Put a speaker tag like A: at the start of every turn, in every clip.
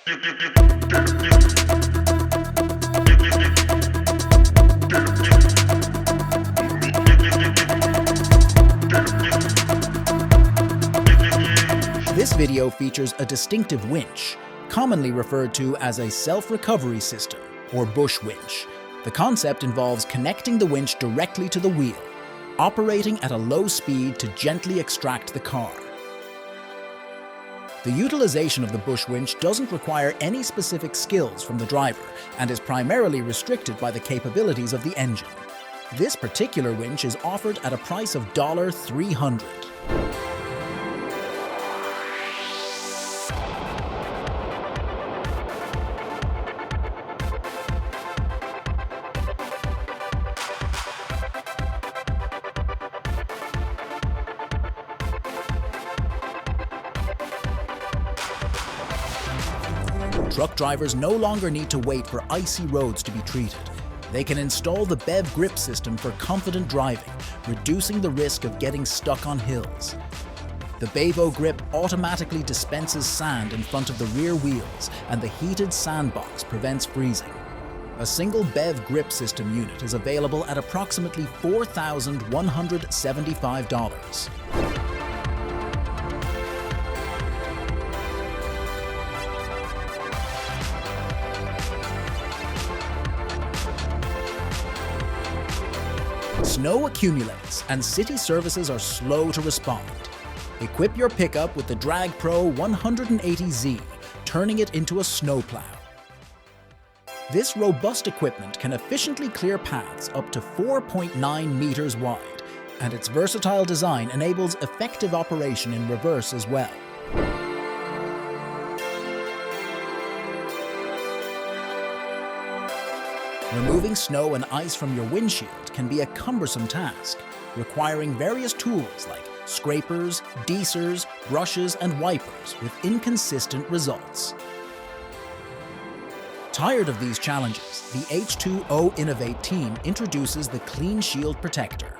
A: This video features a distinctive winch, commonly referred to as a self-recovery system, or bush winch. The concept involves connecting the winch directly to the wheel, operating at a low speed to gently extract the car. The utilization of the bush winch doesn't require any specific skills from the driver and is primarily restricted by the capabilities of the engine. This particular winch is offered at a price of $300. Truck drivers no longer need to wait for icy roads to be treated. They can install the BEVOGRIP system for confident driving, reducing the risk of getting stuck on hills. The BEVOGRIP automatically dispenses sand in front of the rear wheels, and the heated sandbox prevents freezing. A single BEVOGRIP system unit is available at approximately $4,175. Snow accumulates and city services are slow to respond. Equip your pickup with the Drag Pro 180Z, turning it into a snowplow. This robust equipment can efficiently clear paths up to 4.9 meters wide, and its versatile design enables effective operation in reverse as well. Removing snow and ice from your windshield can be a cumbersome task, requiring various tools like scrapers, degreasers, brushes, and wipers with inconsistent results. Tired of these challenges, the H2O Innovate team introduces the CLEANSHIELD protector.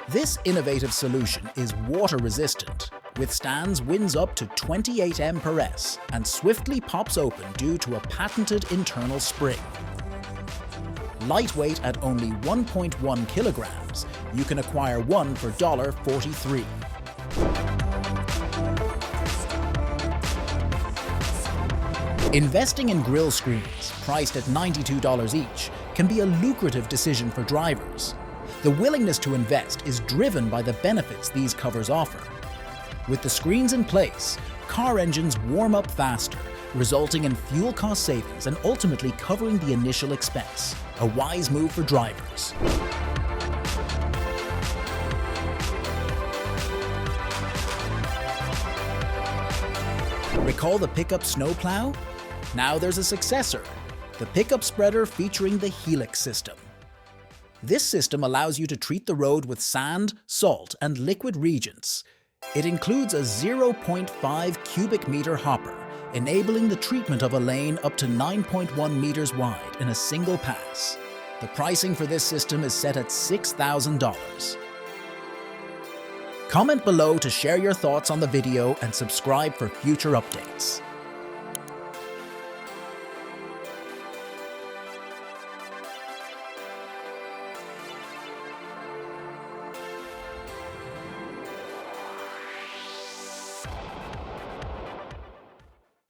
A: This innovative solution is water-resistant, withstands winds up to 28 mph, and swiftly pops open due to a patented internal spring. Lightweight at only 1.1 kilograms, you can acquire one for $43. Investing in grille screens, priced at $92 each, can be a lucrative decision for drivers. The willingness to invest is driven by the benefits these covers offer. With the screens in place, car engines warm up faster, resulting in fuel cost savings and ultimately covering the initial expense. A wise move for drivers. Recall the pickup snowplow? Now there's a successor, the pickup spreader featuring the HELIXX system. This system allows you to treat the road with sand, salt, and liquid reagents. It includes a 0.5 cubic meter hopper, enabling the treatment of a lane up to 9.1 meters wide in a single pass. The pricing for this system is set at $6,000. Comment below to share your thoughts on the video and subscribe for future updates.